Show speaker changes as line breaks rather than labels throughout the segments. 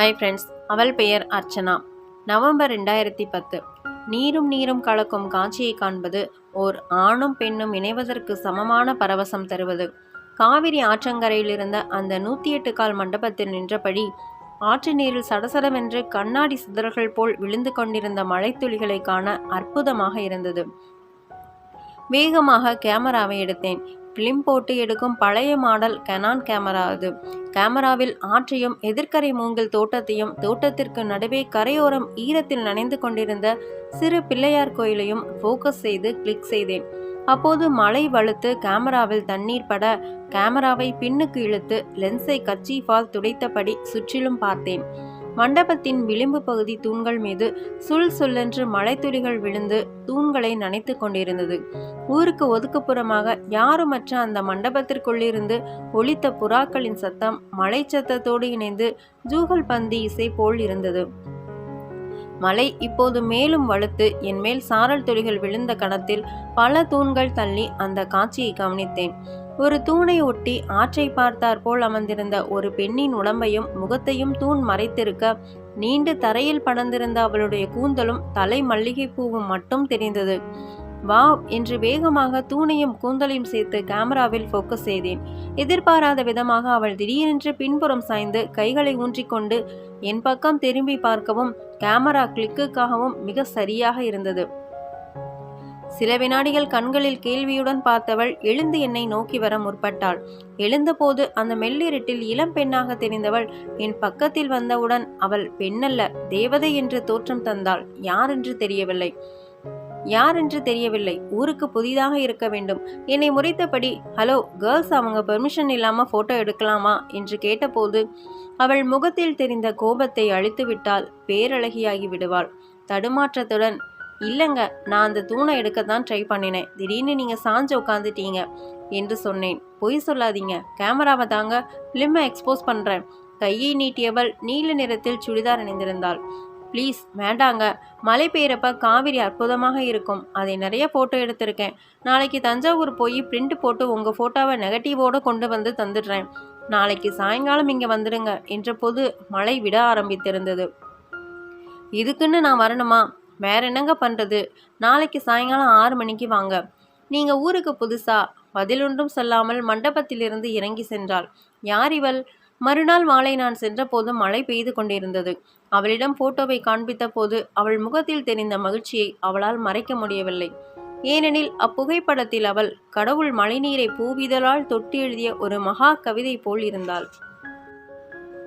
Hi friends, அவள் பெயர் Archana. November 2010. நீரும் நீரும் கலக்கும் காட்சியை காண்பது ஓர் ஆணும் பெண்ணும் இணைவதற்கு சமமான பரவசம் தருவது. காவிரி ஆற்றங்கரையில் இருந்த அந்த 108 கால் மண்டபத்தில் நின்றபடி ஆற்று நீரில் சடசடவென்று கண்ணாடி சிதறல்கள் போல் விழுந்து கொண்டிருந்த மழைத்துளிகளை காண அற்புதமாக இருந்தது. வேகமாக கேமராவை எடுத்தேன். ஃபிலிம் போட்டு எடுக்கும் பழைய மாடல் கெனான் கேமரா அது. கேமராவில் ஆற்றையும் எதிர்க்கரை மூங்கில் தோட்டத்தையும் தோட்டத்திற்கு நடுவே கரையோரம் ஈரத்தில் நனைந்து கொண்டிருந்த சிறு பிள்ளையார் கோயிலையும் ஃபோக்கஸ் செய்து கிளிக் செய்தேன். அப்போது மழை வலுத்து கேமராவில் தண்ணீர் பட கேமராவை பின்னுக்கு இழுத்து லென்ஸை கர்ச்சீஃபால் துடைத்தபடி சுற்றிலும் பார்த்தேன். மண்டபத்தின் விளிம்பு பகுதி தூண்கள் மீது சுல்லென்று மழைத்துளிகள் விழுந்து தூண்களை நனைத்து கொண்டிருந்தது. ஊருக்கு ஒதுக்குப்புறமாக யாருமற்ற அந்த மண்டபத்திற்குள்ளிருந்து ஒலித்த புறாக்களின் சத்தம் மழை சத்தத்தோடு இணைந்து ஜூகல் பந்தி இசை போல் இருந்தது. மழை இப்போது மேலும் வலுத்து என் மேல் சாரல் துளிகள் விழுந்த கணத்தில் பல தூண்கள் தள்ளி அந்த காட்சியை கவனித்தேன். ஒரு தூணை ஒட்டி ஆற்றை பார்த்தார் போல் அமர்ந்திருந்த ஒரு பெண்ணின் உடம்பையும் முகத்தையும் தூண் மறைத்திருக்க நீண்டு தரையில் படர்ந்திருந்த அவளுடைய கூந்தலும் தலை மல்லிகை பூவும் மட்டும் தெரிந்தது. வாவ் என்று வேகமாக தூணையும் கூந்தலையும் சேர்த்து கேமராவில் ஃபோக்கஸ் செய்தேன். எதிர்பாராத விதமாக அவள் திடீரென்று பின்புறம் சாய்ந்து கைகளை ஊன்றிக்கொண்டு என் பக்கம் திரும்பி பார்க்கவும் கேமரா கிளிக்குக்காகவும் மிக சரியாக இருந்தது. சில வினாடிகள் கண்களில் கேள்வியுடன் பார்த்தவள் எழுந்து என்னை நோக்கி வர முற்பட்டாள். எழுந்தபோது அந்த மெல்லிருட்டில் இளம் பெண்ணாக தெரிந்தவள் என் பக்கத்தில் வந்தவுடன் அவள் பெண்ணல்ல, தேவதை என்று தோற்றம் தந்தாள். யார் என்று தெரியவில்லை. ஊருக்கு புதிதாக இருக்க வேண்டும். என்னை முறைத்தபடி, ஹலோ கேர்ள்ஸ், அவங்க பெர்மிஷன் இல்லாமல் ஃபோட்டோ எடுக்கலாமா என்று கேட்டபோது அவள் முகத்தில் தெரிந்த கோபத்தை அழித்துவிட்டால் பேரழகியாகி விடுவாள். தடுமாற்றத்துடன், இல்லைங்க, நான் அந்த தூணை எடுக்கத்தான் ட்ரை பண்ணினேன். திடீர்னு நீங்கள் சாஞ்சு உட்காந்துட்டீங்க என்று சொன்னேன். பொய் சொல்லாதீங்க, கேமராவை தாங்க, ஃபிலிமை எக்ஸ்போஸ் பண்ணுறேன். கையை நீட்டியவள் நீல நிறத்தில் சுடிதார் அணிந்திருந்தாள். ப்ளீஸ் வேண்டாங்க, மழை பெய்யறப்ப காவிரி அற்புதமாக இருக்கும். அதை நிறைய ஃபோட்டோ எடுத்திருக்கேன். நாளைக்கு தஞ்சாவூர் போய் பிரிண்ட் போட்டு உங்கள் ஃபோட்டோவை நெகட்டிவோடு கொண்டு வந்து தந்துடுறேன். நாளைக்கு சாயங்காலம் இங்கே வந்துடுங்க என்ற போது மழை விட ஆரம்பித்திருந்தது. இதுக்குன்னு நான் வரணுமா? வேற என்னங்க பண்ணுறது? நாளைக்கு சாயங்காலம் 6 மணிக்கு வாங்க. நீங்கள் ஊருக்கு புதுசா? பதிலொன்றும் சொல்லாமல் மண்டபத்திலிருந்து இறங்கி சென்றாள். யார் இவள்? மறுநாள் மாலை நான் சென்றபோது மழை பெய்து கொண்டிருந்தது. அவளிடம் போட்டோவை காண்பித்த போது அவள் முகத்தில் தெரிந்த மகிழ்ச்சியை அவளால் மறைக்க முடியவில்லை. ஏனெனில் அப்புகைப்படத்தில் அவள் கடவுள் மழைநீரை பூவிதழால் தொட்டி எழுதிய ஒரு மகா கவிதை போல் இருந்தாள்.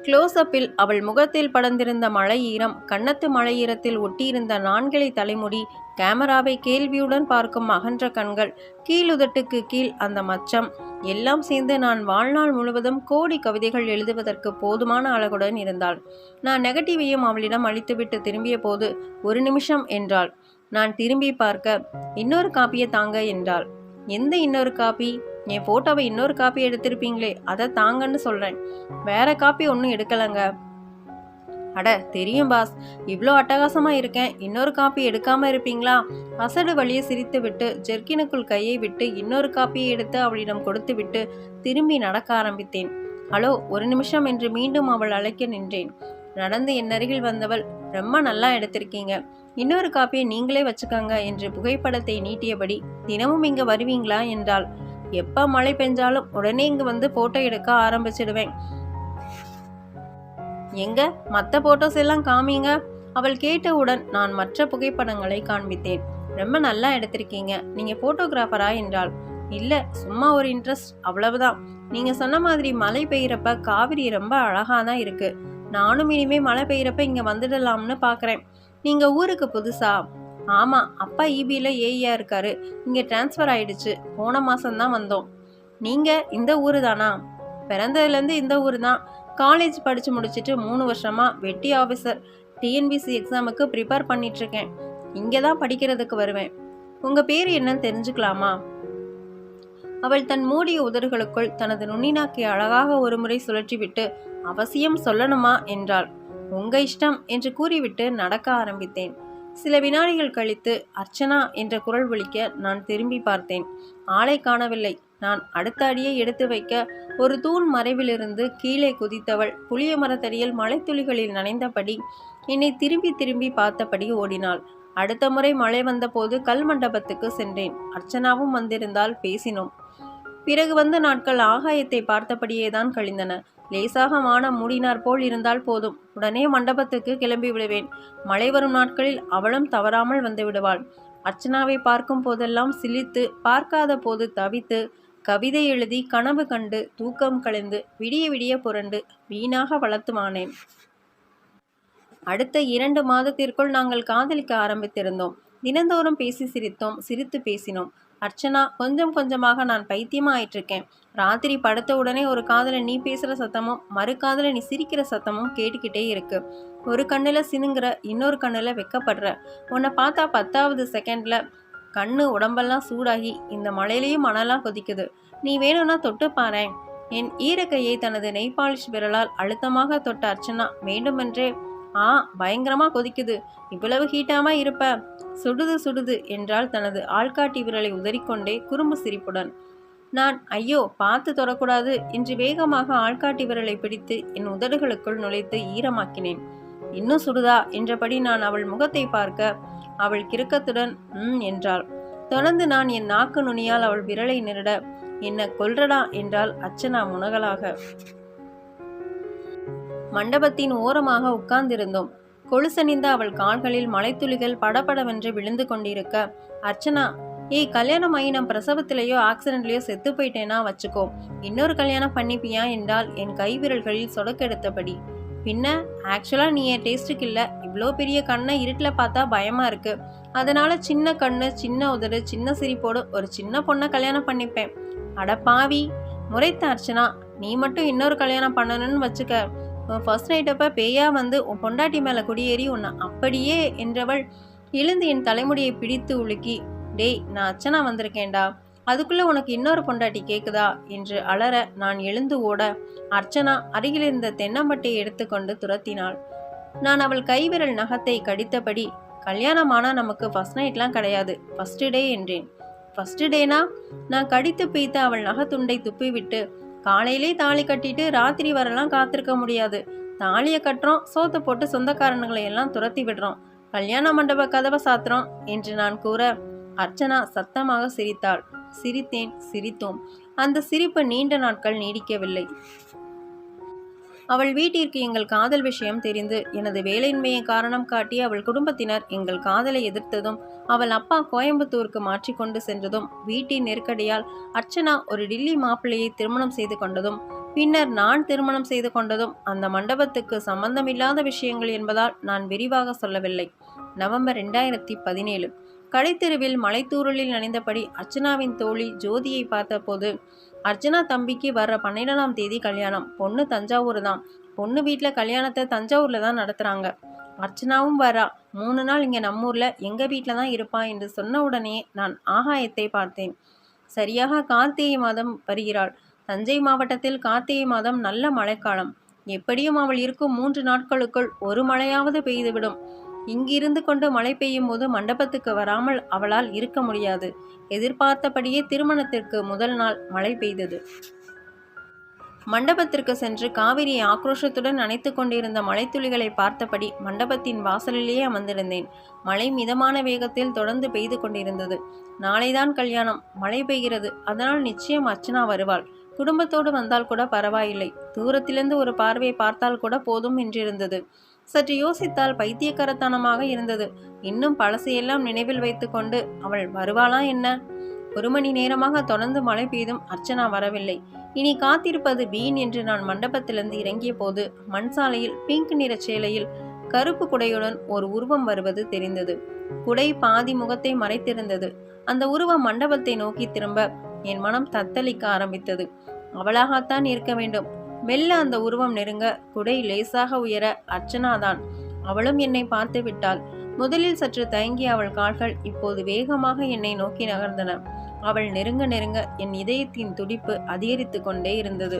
க்ளோஸ்அப்பில் அவள் முகத்தில் படர்ந்திருந்த மழை ஈரம், கன்னத்து மழை ஈரத்தில் ஒட்டியிருந்த 4 தலைமுடி, கேமராவை கேள்வியுடன் பார்க்கும் அகன்ற கண்கள், கீழுதட்டுக்கு கீழ் அந்த மச்சம், எல்லாம் சேர்ந்து நான் வாழ்நாள் முழுவதும் கோடி கவிதைகள் எழுதுவதற்கு போதுமான அழகுடன் இருந்தாள். நான் நெகட்டிவையும் அவளிடம் அளித்துவிட்டு திரும்பிய போது 1 நிமிஷம் என்றாள். நான் திரும்பி பார்க்க, இன்னொரு காப்பியை தாங்க என்றாள். எந்த இன்னொரு காப்பி? என் ஃபோட்டோவை இன்னொரு காப்பி எடுத்திருப்பீங்களே, அதை தாங்கன்னு சொல்கிறேன். வேற காப்பி ஒன்றும் எடுக்கலைங்க. அட தெரியும் பாஸ், இவ்வளோ அட்டகாசமாக இருக்கேன், இன்னொரு காப்பி எடுக்காமல் இருப்பீங்களா? அசடு வழியை சிரித்து விட்டு ஜெர்கினுக்குள் கையை விட்டு இன்னொரு காப்பியை எடுத்து அவளிடம் கொடுத்து விட்டு திரும்பி நடக்க ஆரம்பித்தேன். ஹலோ, 1 நிமிஷம் என்று மீண்டும் அவள் அழைக்க நின்றேன். நடந்து என் அருகில் வந்தவள், ரொம்ப நல்லா எடுத்திருக்கீங்க, இன்னொரு காப்பியை நீங்களே வச்சுக்கோங்க என்று புகைப்படத்தை நீட்டியபடி, தினமும் இங்கே வருவீங்களா என்றாள். எப்போ மழை பெஞ்சாலும் உடனே இங்கே வந்து ஃபோட்டோ எடுக்க ஆரம்பிச்சிடுவேன். எங்க மற்ற ஃபோட்டோஸ் எல்லாம் காமிங்க. அவள் கேட்டவுடன் நான் மற்ற புகைப்படங்களை காண்பித்தேன். ரொம்ப நல்லா எடுத்திருக்கீங்க, நீங்கள் ஃபோட்டோகிராஃபரா என்றாள். இல்லை, சும்மா ஒரு இன்ட்ரெஸ்ட், அவ்வளவுதான். நீங்கள் சொன்ன மாதிரி மழை பெய்யறப்ப காவிரி ரொம்ப அழகாக தான் இருக்குது. நானும் இனிமேல் மழை பெய்யறப்ப இங்கே வந்துடலாம்னு பார்க்குறேன். நீங்கள் ஊருக்கு புதுசா? ஆமாம், அப்பா இபியில் ஏஇயா இருக்காரு. இங்கே டிரான்ஸ்ஃபர் ஆயிடுச்சு. போன மாதம்தான் வந்தோம். நீங்கள் இந்த ஊர் தானா? பிறந்ததுலேருந்து இந்த ஊர் தான். காலேஜ் படித்து முடிச்சுட்டு 3 வருஷமாக வெட்டி ஆஃபீஸர் டிஎன்பிசி எக்ஸாமுக்கு ப்ரிப்பேர் பண்ணிகிட்ருக்கேன். இங்கே தான் படிக்கிறதுக்கு வருவேன். உங்கள் பேர் என்னன்னு தெரிஞ்சுக்கலாமா? அவள் தன் மூடிய உதடுகளுக்குள் தனது நுண்ணினாக்கை அழகாக ஒரு முறை சுழற்றிவிட்டு, அவசியம் சொல்லணுமா என்றாள். உங்கள் இஷ்டம் என்று கூறிவிட்டு நடக்க ஆரம்பித்தேன். சில வினாடிகள் கழித்து அர்ச்சனா என்ற குரல் ஒலிக்க நான் திரும்பி பார்த்தேன். ஆளை காணவில்லை. நான் அடுத்த அடியை எடுத்து வைக்க ஒரு தூண் மறைவிலிருந்து கீழே குதித்தவள் புளிய மரத்தடியில் மழைத்துளிகளில் நனைந்தபடி என்னை திரும்பி திரும்பி பார்த்தபடி ஓடினாள். அடுத்த முறை மழை வந்தபோது கல் மண்டபத்துக்கு சென்றேன். அர்ச்சனாவும் வந்திருந்தால் பேசினோம். பிறகு வந்த நாட்கள் ஆகாயத்தை பார்த்தபடியேதான் கழிந்தன. லேசாக வானம் மூடினார் போல் இருந்தால் போதும், உடனே மண்டபத்துக்கு கிளம்பி விடுவேன். மழை வரும் நாட்களில் அவளும் தவறாமல் வந்து விடுவாள். அர்ச்சனாவை பார்க்கும் போதெல்லாம் சிலித்து, பார்க்காத போது தவித்து, கவிதை எழுதி, கனவு கண்டு, தூக்கம் கலைந்து, விடிய விடிய புரண்டு வீணாக வளர்த்துமானேன். அடுத்த 2 மாதத்திற்குள் நாங்கள் காதலிக்க ஆரம்பித்திருந்தோம். தினந்தோறும் பேசி சிரித்தோம், சிரித்து பேசினோம். அர்ச்சனா, கொஞ்சம் கொஞ்சமாக நான் பைத்தியமா ஆயிட்டிருக்கேன். ராத்திரி படுத்த உடனே ஒரு காதில் நீ பேசுகிற சத்தமும் மறு காதில் நீ சிரிக்கிற சத்தமும் கேட்டுக்கிட்டே இருக்கு. ஒரு கண்ணில் சினுங்குற, இன்னொரு கண்ணில் வெக்கப்படுற. உன்னை பார்த்தா 10வது செகண்டில் கண்ணு உடம்பெல்லாம் சூடாகி இந்த மழையிலையும் மணலாம் கொதிக்குது. நீ வேணும்னா தொட்டு பாரேன். என் ஈரக்கையை தனது நெய் பாலிஷ் விரலால் அழுத்தமாக தொட்ட அர்ச்சனா வேண்டுமென்றே, பயங்கரமா கொதிக்குது, இவ்வளவு ஹீட்டாமா இருப்ப, சுடுது சுடுது என்றால் தனது ஆள்காட்டி விரலை உதறிக்கொண்டே குறும்பு சிரிப்புடன். நான் ஐயோ பார்த்து தொடக்கூடாது என்று வேகமாக ஆள்காட்டி விரலை பிடித்து என் உதடுகளுக்குள் நுழைத்து ஈரமாக்கினேன். இன்னும் சுடுதா என்றபடி நான் அவள் முகத்தை பார்க்க அவள் கிறுக்கத்துடன் என்றாள். தொடர்ந்து நான் என் நாக்கு நுனியால் அவள் விரலை நிருட, என்ன கொல்றடா என்றால் அர்ச்சனா முனகலாக. மண்டபத்தின் ஓரமாக உட்கார்ந்திருந்தோம். கொலுசணிந்த அவள் கால்களில் மலைத்துளிகள் படபடவென்று விழுந்து கொண்டிருக்க, அர்ச்சனா, கல்யாணம் ஆகி நான் பிரசவத்திலேயோ ஆக்சிடென்ட்லேயோ செத்து போயிட்டேனா வச்சுக்கோ, இன்னொரு கல்யாணம் பண்ணிப்பியா என்றால் என் கைவிரல்களில் சொடக்கெடுத்தபடி. பின்ன ஆக்சுவலாக நீ என் டேஸ்ட்டுக்கு இல்லை. இவ்வளோ பெரிய கண்ணை இருட்டில் பார்த்தா பயமாக இருக்கு. அதனால சின்ன கண்ணு, சின்ன உதடு, சின்ன சிரிப்போடு ஒரு சின்ன பொண்ணை கல்யாணம் பண்ணிப்பேன். அட பாவி, முறைத்த அர்ச்சனா, நீ மட்டும் இன்னொரு கல்யாணம் பண்ணணும்னு வச்சுக்க, உன் ஃபர்ஸ்ட் நைட்டப்ப பேயா வந்து உன் பொண்டாட்டி மேலே குடியேறி உன்னை அப்படியே என்றவள் எழுந்து என் தலைமுடியை பிடித்து உலுக்கி, டேய் நான் அர்ச்சனா வந்திருக்கேன்டா, அதுக்குள்ளே உனக்கு இன்னொரு பொண்டாட்டி கேட்குதா என்று அலற நான் எழுந்து ஓட அர்ச்சனா அருகிலிருந்த தென்னம்பட்டையை எடுத்துக்கொண்டு துரத்தினாள். நான் அவள் கைவிரல் நகத்தை கடித்தபடி, கல்யாணமானா நமக்கு ஃபர்ஸ்ட் நைட்லாம் கிடையாது, ஃபர்ஸ்ட் டே என்றேன். ஃபர்ஸ்ட் டேனா? நான் கடித்து பீத்த அவள் நகத்துண்டை துப்பிவிட்டு, காலையிலே தாலி கட்டிட்டு ராத்திரி வரலாம் காத்திருக்க முடியாது. தாலியை கட்டுறோம், சோத்தை போட்டு சொந்தக்காரனுங்களை எல்லாம் துரத்தி விடுறோம், கல்யாண மண்டப கதவை சாத்துறோம் என்று நான் கூற அர்ச்சனா சத்தமாக சிரித்தாள். சிரித்தேன், சிரித்தோம். அந்த சிரிப்பு நீண்ட நாட்கள் நீடிக்கவில்லை. அவள் வீட்டிற்கு எங்கள் காதல் விஷயம் தெரிந்து எனது வேலையின்மையை காரணம் காட்டி அவள் குடும்பத்தினர் எங்கள் காதலை எதிர்த்ததும், அவள் அப்பா கோயம்புத்தூருக்கு மாற்றிக்கொண்டு சென்றதும், வீட்டின் நெருக்கடியால் அர்ச்சனா ஒரு டில்லி மாப்பிள்ளையை திருமணம் செய்து கொண்டதும், பின்னர் நான் திருமணம் செய்து கொண்டதும் அந்த மண்டபத்துக்கு சம்பந்தமில்லாத விஷயங்கள் என்பதால் நான் விரிவாக சொல்லவில்லை. நவம்பர் 2017 கடைத்தெருவில் மலைத்தூரலில் நனைந்தபடி அர்ச்சனாவின் தோழி ஜோதியை பார்த்தபோது, அர்ச்சனா தம்பிக்கு வர்ற 12ஆம் தேதி கல்யாணம், பொண்ணு தஞ்சாவூர் தான், பொண்ணு வீட்டில் கல்யாணத்தை தஞ்சாவூரில் தான் நடத்துகிறாங்க, அர்ச்சனாவும் வரா, 3 நாள் இங்கே நம்மூரில் எங்கள் வீட்டில் தான் இருப்பா என்று சொன்ன உடனே நான் ஆகாயத்தை பார்த்தேன். சரியாக கார்த்திகை மாதம் வருகிறாள். தஞ்சை மாவட்டத்தில் கார்த்திகை மாதம் நல்ல மழைக்காலம். எப்படியும் அவள் இருக்கும் 3 நாட்களுக்குள் ஒரு மழையாவது பெய்துவிடும். இங்கிருந்து கொண்டு மழை பெய்யும் போது மண்டபத்துக்கு வராமல் அவளால் இருக்க முடியாது. எதிர்பார்த்தபடியே திருமணத்திற்கு முதல் நாள் மழை பெய்தது. மண்டபத்திற்கு சென்று காவிரியை ஆக்ரோஷத்துடன் அணைத்து கொண்டிருந்த மழைத்துளிகளை பார்த்தபடி மண்டபத்தின் வாசலிலேயே அமர்ந்திருந்தேன். மழை மிதமான வேகத்தில் தொடர்ந்து பெய்து கொண்டிருந்தது. நாளைதான் கல்யாணம், மழை பெய்கிறது, அதனால் நிச்சயம் அர்ச்சனா வருவாள். குடும்பத்தோடு வந்தால் கூட பரவாயில்லை, தூரத்திலிருந்து ஒரு பார்வை பார்த்தால் கூட போதும் என்றிருந்தது. சற்று யோசித்தால் பைத்தியக்காரத்தனமாக இருந்தது. இன்னும் பழசையெல்லாம் நினைவில் வைத்து கொண்டு அவள் வருவாளா என்ன? 1 மணி நேரமாக தொடர்ந்து மழை பெய்தும் அர்ச்சனா வரவில்லை. இனி காத்திருப்பது வீண் என்று நான் மண்டபத்திலிருந்து இறங்கிய போது மண் சாலையில் பிங்க் நிற சேலையில் கருப்பு குடையுடன் ஒரு உருவம் வருவது தெரிந்தது. குடை பாதி முகத்தை மறைத்திருந்தது. அந்த உருவம் மண்டபத்தை நோக்கி திரும்ப என் மனம் தத்தளிக்க ஆரம்பித்தது. அவளாகத்தான் இருக்க வேண்டும். மெல்ல அந்த உருவம் நெருங்க குடை லேசாக உயர அர்ச்சனாதான். அவளும் என்னை பார்த்து விட்டாள். முதலில் சற்று தயங்கிய அவள் கால்கள் இப்போது வேகமாக என்னை நோக்கி நகர்ந்தன. அவள் நெருங்க நெருங்க என் இதயத்தின் துடிப்பு அதிகரித்து கொண்டே இருந்தது.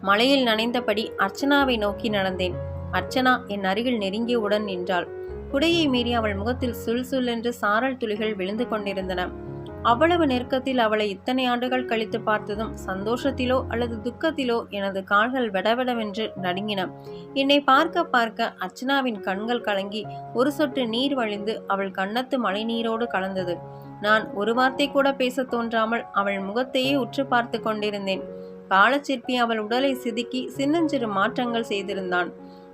மழையில் நனைந்தபடி அர்ச்சனாவை நோக்கி நடந்தேன். அர்ச்சனா என் அருகில் நெருங்கியவுடன் நின்றாள். குடையை மீறி அவள் முகத்தில் சுல் சுல் என்று சாரல் துளிகள் விழுந்து கொண்டிருந்தன. அவ்வளவு நெருக்கத்தில் அவளை இத்தனை ஆண்டுகள் கழித்து பார்த்ததும் சந்தோஷத்திலோ அல்லது துக்கத்திலோ எனது கால்கள் வெடவெடவென்று நடுங்கின. என்னை பார்க்க பார்க்க அர்ச்சனாவின் கண்கள் கலங்கி ஒரு சொட்டு நீர் வழிந்து அவள் கன்னத்து மழை நீரோடு கலந்தது. நான் ஒரு வார்த்தை கூட பேச தோன்றாமல் அவள் முகத்தையே உற்று பார்த்து கொண்டிருந்தேன். காலச்சிற்பி அவள் உடலை சிதுக்கி சின்னஞ்சிறு மாற்றங்கள் செய்திருந்தான்.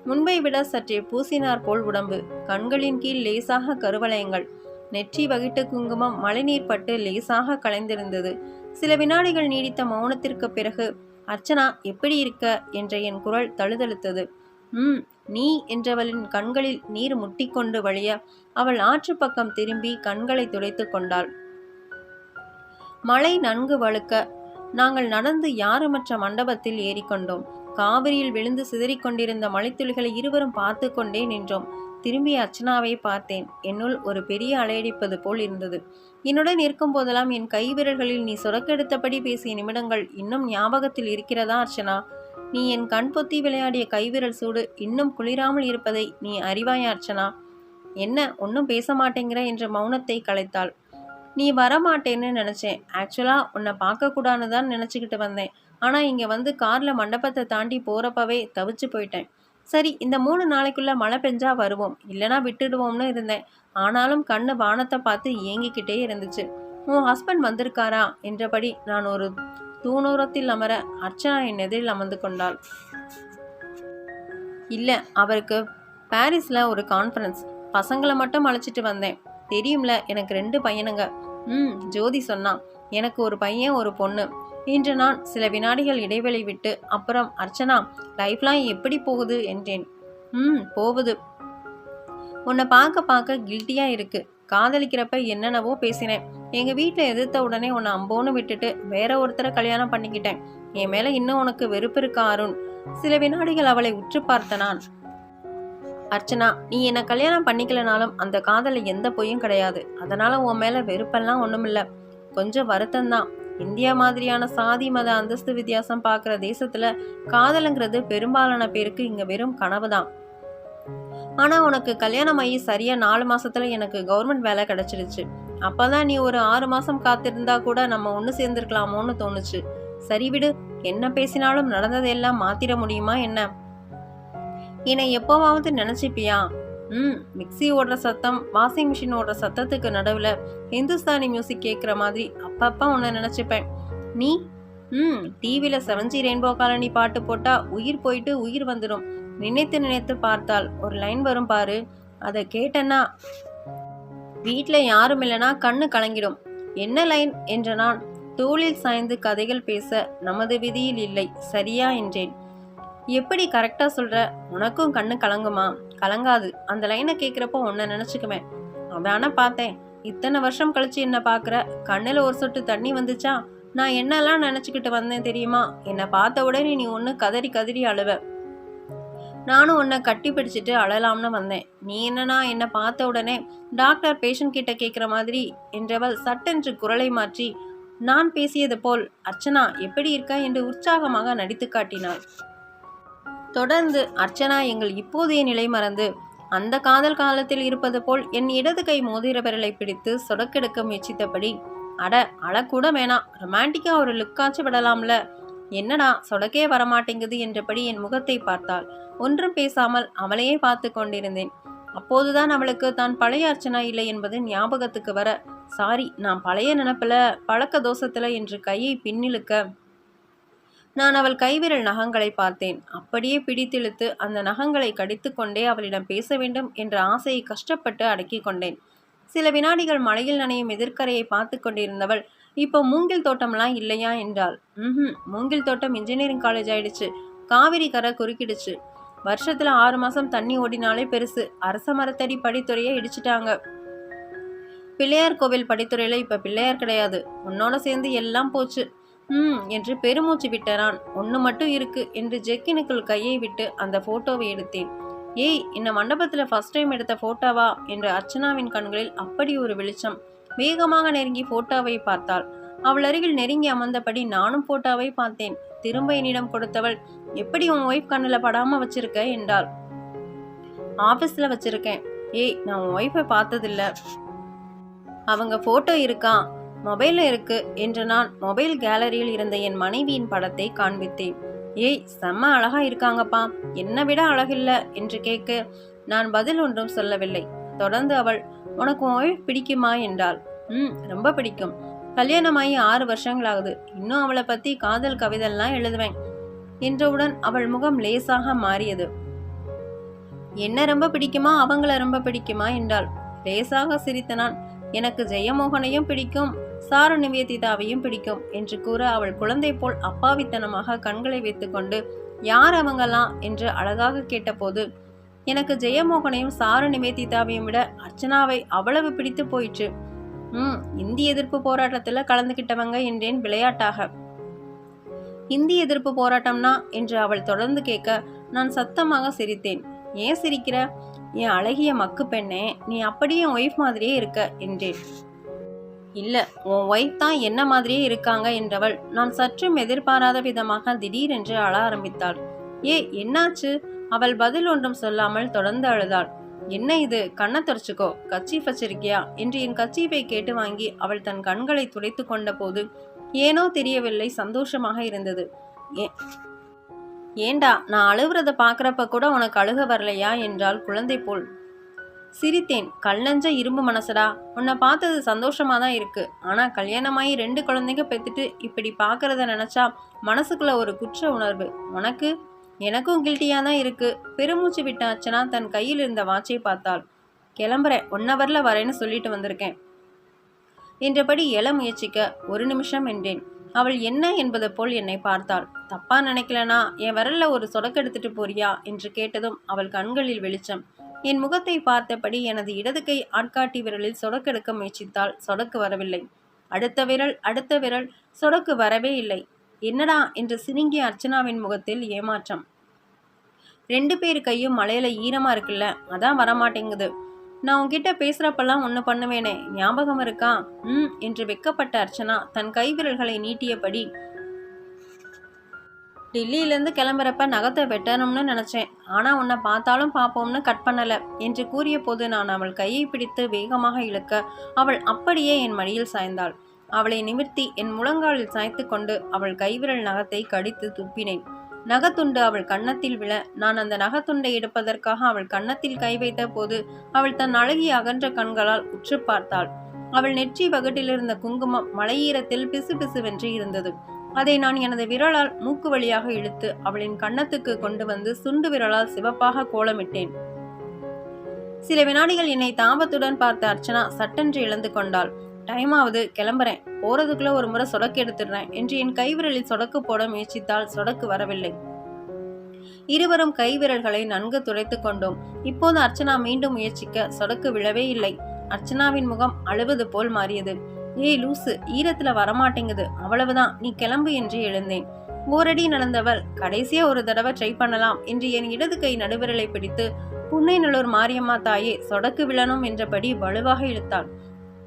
முன்பை விட சற்றே பூசினார் போல் உடம்பு, கண்களின் கீழ் லேசாக கருவளையங்கள், நெற்றி வகிட்டு குங்குமம் மழைநீர் பட்டு லேசாக கலைந்திருந்தது. சில வினாடிகள் நீடித்த மௌனத்திற்கு பிறகு, அர்ச்சனா எப்படி இருக்க என்ற என் குரல் தழுதழுத்தது. நீ என்றவளின் கண்களில் நீர் முட்டிக்கொண்டு வழிய அவள் ஆற்று பக்கம் திரும்பி கண்களை துடைத்து கொண்டாள். மழை நன்கு வழுக்க நாங்கள் நடந்து யாருமற்ற மண்டபத்தில் ஏறிக்கொண்டோம். காவிரியில் விழுந்து சிதறிக்கொண்டிருந்த மழைத்துளிகளை இருவரும் பார்த்து கொண்டே நின்றோம். திரும்பிய அர்ச்சனாவை பார்த்தேன். என்னுள் ஒரு பெரிய அலையடிப்பது போல் இருந்தது. என்னுடன் இருக்கும் போதெல்லாம் என் கை விரல்களில் நீ சொரக்கெடுத்தபடி பேசிய நிமிடங்கள் இன்னும் ஞாபகத்தில் இருக்கிறதா அர்ச்சனா? நீ என் கண் பொத்தி விளையாடிய கைவிரல் சூடு இன்னும் குளிராமல் இருப்பதை நீ அறிவாயா அர்ச்சனா? என்ன ஒன்றும் பேச மாட்டேங்கிற என்ற மௌனத்தை கலைத்தாள். நீ வரமாட்டேன்னு நினச்சேன். ஆக்சுவலாக உன்னை பார்க்கக்கூடாதுன்னு தான் நினச்சிக்கிட்டு வந்தேன். ஆனால் இங்கே வந்து காரில் மண்டபத்தை தாண்டி போகிறப்பவே தவிச்சு போயிட்டேன். சரி, இந்த 3 நாளைக்குள்ளே மழை பெஞ்சா வருவோம், இல்லைனா விட்டுடுவோம்னு இருந்தேன். ஆனாலும் கண்ணு வானத்தை பார்த்து ஏங்கிக்கிட்டே இருந்துச்சு. உன் ஹஸ்பண்ட் வந்திருக்காரா என்றபடி நான் ஒரு தூணூரத்தில் அமர அர்ச்சனா என் எதிரில் அமர்ந்து கொண்டாள். இல்லை, அவருக்கு பாரிஸில் ஒரு கான்ஃபரன்ஸ், பசங்களை மட்டும் அழைச்சிட்டு வந்தேன். தெரியும்ல, எனக்கு 2 பையனுங்க. ஜோதி சொன்னான். எனக்கு ஒரு பையன் ஒரு பொண்ணு என்று நான் சில வினாடிகள் இடைவெளி விட்டு அப்புறம், அர்ச்சனா, லைஃப்லாம் எப்படி போகுது என்றேன். போகுது. உன்னை பார்க்க பார்க்க கில்ட்டியாக இருக்கு. காதலிக்கிறப்ப என்னென்னவோ பேசினேன். எங்கள் வீட்டில் எதிர்த்த உடனே உன்னை அம்போன்னு விட்டுட்டு வேற ஒருத்தரை கல்யாணம் பண்ணிக்கிட்டேன். என் மேலே இன்னும் உனக்கு வெறுப்பு இருக்கா அருண்? சில வினாடிகள் அவளை உற்று பார்த்த நான், அர்ச்சனா, நீ என்னை கல்யாணம் பண்ணிக்கலனாலும் அந்த காதலில் எந்த பொய்யும் கிடையாது. அதனால உன் மேலே வெறுப்பெல்லாம் ஒன்றுமில்ல, கொஞ்சம் வருத்தம்தான். இந்தியா மாதிரியான சாதி மத அந்தஸ்து வித்தியாசம் பார்க்குற தேசத்தில் காதலுங்கிறது பெரும்பாலான பேருக்கு இங்கே வெறும் கனவு தான். ஆனால் உனக்கு கல்யாணம் ஆகி சரியாக 4 மாதத்தில் எனக்கு கவர்மெண்ட் வேலை கிடச்சிருச்சு. அப்போ தான் நீ ஒரு 6 மாதம் காத்திருந்தா கூட நம்ம ஒன்று சேர்ந்துருக்கலாமோன்னு தோணுச்சு. சரி விடு, என்ன பேசினாலும் நடந்ததெல்லாம் மாற்றிட முடியுமா என்ன? என்னை எப்போவாவது நினச்சிப்பியா? மிக்சி ஓடுற சத்தம், வாஷிங் மிஷின் ஓடுற சத்தத்துக்கு நடுவில் ஹிந்துஸ்தானி மியூசிக் கேட்குற மாதிரி அப்பப்போ உன்னை நினச்சிப்பேன். நீ டிவியில் 7G ரெயின்போ காலனி பாட்டு போட்டால் உயிர் போயிட்டு உயிர் வந்துடும். நினைத்து நினைத்து பார்த்தால் ஒரு லைன் வரும் பாரு, அதை கேட்டேன்னா வீட்டில் யாரும் இல்லைனா கண்ணு கலங்கிடும். என்ன லைன் என்ற நான் தோளில் சாய்ந்து கதைகள் பேச, நமது விதியில் இல்லை சரியா என்றேன். எப்படி கரெக்டாக சொல்கிற? உனக்கும் கண்ணு கலங்குமா? கலங்காது. அந்த லைனை கேட்குறப்போ உன்னை நினச்சிக்குவேன். அதான பார்த்தேன். இத்தனை வருஷம் கழிச்சு என்ன பார்க்குற, கண்ணில் ஒரு சொட்டு தண்ணி வந்துச்சா? நான் என்னெல்லாம் நினச்சிக்கிட்டு வந்தேன் தெரியுமா? என்னை பார்த்த உடனே நீ ஒன்று கதறி கதறி அழுவ. நானும் உன்னை கட்டி பிடிச்சிட்டு அழலாம்னு வந்தேன். நீ என்னன்னா என்னை பார்த்த உடனே டாக்டர் பேஷண்ட் கிட்ட கேட்குற மாதிரி என்றவள் சட்டென்று குரலை மாற்றி நான் பேசியது போல், அர்ச்சனா எப்படி இருக்க என்று உற்சாகமாக நடித்து காட்டினாள். தொடர்ந்து, அர்ச்சனா எங்கள் இப்போதைய நிலை மறந்து அந்த காதல் காலத்தில் இருப்பது போல் என் இடது கை மோதிர விரலை பிடித்து சொடக்கெடுக்க முயற்சித்தபடி, அட அழக்கூட வேணாம், ரொமான்டிக்காக ஒரு லுக்காச்சு விடலாம்ல, என்னடா சொடக்கே வரமாட்டேங்குது என்றபடி என் முகத்தை பார்த்தாள். ஒன்றும் பேசாமல் அவளையே பார்த்து கொண்டிருந்தேன். அப்போதுதான் அவளுக்கு தான் பழைய அர்ச்சனா இல்லை என்பது ஞாபகத்துக்கு வர, சாரி, நான் பழைய நினப்பில் பழக்க தோசத்தில் என்று கையை பின்னிழுக்க நான் அவள் கைவிரல் நகங்களை பார்த்தேன். அப்படியே பிடித்திழுத்து அந்த நகங்களை கடித்து கொண்டே அவளிடம் பேச வேண்டும் என்ற ஆசையை கஷ்டப்பட்டு அடக்கி கொண்டேன். சில வினாடிகள் மழையில் நனையும் எதிர்க்கரையை பார்த்து கொண்டிருந்தவள், இப்போ மூங்கில் தோட்டம்லாம் இல்லையா என்றாள். மூங்கில் தோட்டம் இன்ஜினியரிங் காலேஜ் ஆயிடுச்சு. காவிரி கரை குறுக்கிடுச்சு. வருஷத்துல 6 மாசம் தண்ணி ஓடினாலே பெருசு. அரச மரத்தடி படித்துறையை இடிச்சிட்டாங்க. பிள்ளையார் கோவில் படித்துறையில இப்ப பிள்ளையார் கிடையாது. உன்னோட சேர்ந்து எல்லாம் போச்சு என்று பெருமூச்சு விட்ட நான், ஒன்று மட்டும் இருக்கு என்று ஜெக்கினுக்குள் கையை விட்டு அந்த போட்டோவை எடுத்தேன். ஏய், இந்த மண்டபத்தில் ஃபர்ஸ்ட் டைம் எடுத்த போட்டோவா என்று அர்ச்சனாவின் கண்களில் அப்படி ஒரு வெளிச்சம். வேகமாக நெருங்கி போட்டோவை பார்த்தாள். அவள் அருகில் நெருங்கி அமர்ந்தபடி நானும் போட்டோவை பார்த்தேன். திரும்ப என்னிடம் கொடுத்தவள், எப்படி உன் ஒய்ஃப் கண்ணில் படாம வச்சிருக்க என்றாள். ஆஃபீஸில் வச்சிருக்கேன். ஏய், நான் உன் ஒய்ஃபை பார்த்ததில்ல. அவங்க ஃபோட்டோ இருக்கா? மொபைல்ல இருக்கு என்று நான் மொபைல் கேலரியில் இருந்த என் மனைவியின் படத்தை காண்பித்தேன். ஏய், செம்ம அழகா இருக்காங்கப்பா, என்னை விட அழகில்ல என்று கேட்க நான் பதில் ஒன்றும் சொல்லவில்லை. தொடர்ந்து அவள், உனக்கு உன் ஒய்ஃப் பிடிக்குமா என்றாள். ரொம்ப பிடிக்கும். கல்யாணமாகி 6 வருஷங்களாகுது. இன்னும் அவளை பத்தி காதல் கவிதைலாம் எழுதுவேன் என்றவுடன் அவள் முகம் லேசாக மாறியது. என்ன ரொம்ப பிடிக்குமா, அவங்கள ரொம்ப பிடிக்குமா என்றாள். லேசாக சிரித்த நான், எனக்கு ஜெயமோகனையும் பிடிக்கும், சாரு நிவேதிதாவையும் பிடிக்கும் என்று கூற அவள் குழந்தை போல் அப்பாவித்தனமாக கண்களை வைத்துக்கொண்டு, யார் அவங்கலாம் என்று அழகாக கேட்டபோது, எனக்கு ஜெயமோகனையும் சாரு நிவேதிதாவையும் விட அர்ச்சனாவை அவ்வளவு பிடித்து போயிற்று. இந்தி எதிர்ப்பு போராட்டத்துல கலந்துகிட்டவங்க என்றேன் விளையாட்டாக. இந்தி எதிர்ப்பு போராட்டம்னா என்று அவள் தொடர்ந்து கேட்க நான் சத்தமாக சிரித்தேன். ஏன் சிரிக்கிற? என் அழகிய மக்கு பெண்ணே, நீ அப்படியே என் ஒய்ஃப் மாதிரியே இருக்க என்றேன். இல்ல, உன் ஒய்ஃப் தான் என்ன மாதிரியே இருக்காங்க என்றவள் நான் சற்றும் எதிர்பாராத விதமாக திடீரென்று அழ ஆரம்பித்தாள். என்னாச்சு? அவள் பதில் ஒன்றும் சொல்லாமல் தொடர்ந்து அழுதாள். என்ன இது, கண்ணை தொடச்சுக்கோ, கச்சீஃப் வச்சிருக்கியா என்று என் கச்சீஃபை கேட்டு வாங்கி அவள் தன் கண்களை துடைத்து கொண்ட போது ஏனோ தெரியவில்லை, சந்தோஷமாக இருந்தது. ஏண்டா, நான் அழுவுறத பார்க்குறப்ப கூட உனக்கு அழுக வரலையா என்றாள் குழந்தை போல். சிரித்தேன். கல்லஞ்ச இரும்பு மனசடா, உன்னை பார்த்தது சந்தோஷமா தான் இருக்கு. ஆனால் கல்யாணமாகி 2 குழந்தைங்க பெற்றுட்டு இப்படி பார்க்கறத நினச்சா மனசுக்குள்ள ஒரு குற்ற உணர்வு. உனக்கு? எனக்கும் கில்ட்டியாக தான் இருக்கு. பெருமூச்சு விட்ட அர்ச்சனா தன் கையில் இருந்த வாட்சை பார்த்தாள். கிளம்புறேன், 1 ஹவரில் வரேன்னு சொல்லிட்டு வந்திருக்கேன் என்றபடி எழ முயற்சிக்க 1 நிமிஷம் என்றேன். அவள் என்ன என்பது போல் என்னை பார்த்தாள். தப்பா நினைக்கலனா என் விரல்ல ஒரு சொடக்கு எடுத்துட்டு போறியா என்று கேட்டதும் அவள் கண்களில் வெளிச்சம். என் முகத்தை பார்த்தபடி எனது இடது கை ஆட்காட்டி விரலில் சொடக்கெடுக்க முயற்சித்தால் சொடக்கு வரவில்லை. அடுத்த விரல் சொடக்கு வரவே இல்லை. என்னடா என்று சினுங்கிய அர்ச்சனாவின் முகத்தில் ஏமாற்றம். 2 பேர் கையும் மழையில ஈரமா இருக்குல்ல, அதான் வரமாட்டேங்குது. நான் உன்கிட்ட பேசுறப்பெல்லாம் ஒன்று பண்ணுவேனே, ஞாபகம் இருக்கா? என்று வெக்கப்பட்ட அர்ச்சனா தன் கைவிரல்களை நீட்டியபடி, டெல்லியிலேருந்து கிளம்புறப்ப நகத்தை வெட்டணும்னு நினச்சேன், ஆனால் உன்னை பார்த்தாலும் பார்ப்போம்னு கட் பண்ணலை என்று கூறிய போது நான் அவள் கையை பிடித்து வேகமாக இழுக்க அவள் அப்படியே என் மடியில் சாய்ந்தாள். அவளை நிமிர்த்தி என் முழங்காலில் சாய்த்து கொண்டு அவள் கைவிரல் நகத்தை கடித்து துப்பினேன். நகத்துண்டு அவள் கன்னத்தில் விழ நான் அந்த நகத்துண்டை எடுப்பதற்காக அவள் கன்னத்தில் கை வைத்த போது அவள் தன் அழகிய அகன்ற கண்களால் உற்று பார்த்தாள். அவள் நெற்றி வகட்டிலிருந்த குங்குமம் மலையீரத்தில் பிசு பிசுவென்று இருந்தது. அதை நான் எனது விரலால் மூக்கு வழியாக இழுத்து அவளின் கன்னத்துக்கு கொண்டு வந்து சுண்டு விரலால் சிவப்பாக கோலமிட்டேன். சில வினாடிகள் என்னை தாபத்துடன் பார்த்த அர்ச்சனா சட்டென்று இழந்து கொண்டாள். டைம் ஆகுது, கிளம்புறேன், போறதுக்குள்ள ஒரு முறை சொடக்கு எடுத்துடுறேன் என்று என் கைவிரலில் சொடக்கு போட முயற்சித்தால் சொடக்கு வரவில்லை. இருவரும் கைவிரல்களை நன்கு துடைத்து கொண்டோம். இப்போது அர்ச்சனா மீண்டும் முயற்சிக்க சொடக்கு விழவே இல்லை. அர்ச்சனாவின் முகம் அழுவது போல் மாறியது. ஏய் லூசு, ஈரத்துல வரமாட்டேங்குது, அவ்வளவுதான், நீ கிளம்பு என்று எழுந்தேன். ஓரடி நடந்தவள் கடைசியா ஒரு தடவை ட்ரை பண்ணலாம் என்று என் இடது கை நடுவிரலை பிடித்து புன்னைநல்லூர் மாரியம்மா தாயே சொடக்கு விழணும் என்றபடி வலுவாக இழுத்தாள்.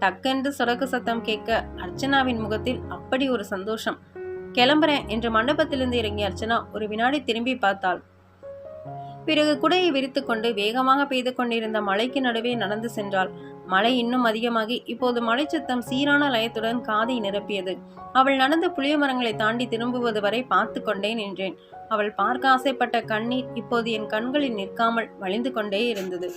டக்கென்று சொடக்கு சத்தம் கேட்க அர்ச்சனாவின் முகத்தில் அப்படி ஒரு சந்தோஷம். கிளம்புறேன் என்று மண்டபத்திலிருந்து இறங்கிய அர்ச்சனா ஒரு வினாடி திரும்பி பார்த்தாள். பிறகு குடையை விரித்து கொண்டு வேகமாக பெய்து கொண்டிருந்த மலைக்கு நடுவே நடந்து சென்றாள். மழை இன்னும் அதிகமாகி இப்போது மலைச்சத்தம் சீரான லயத்துடன் காதை நிரப்பியது. அவள் நடந்த புளிய மரங்களை தாண்டி திரும்புவது வரை பார்த்து கொண்டே நின்றேன். அவள் பார்க்க ஆசைப்பட்ட கண்ணீர் இப்போது என் கண்களில் நிற்காமல் வழிந்து கொண்டே இருந்தது.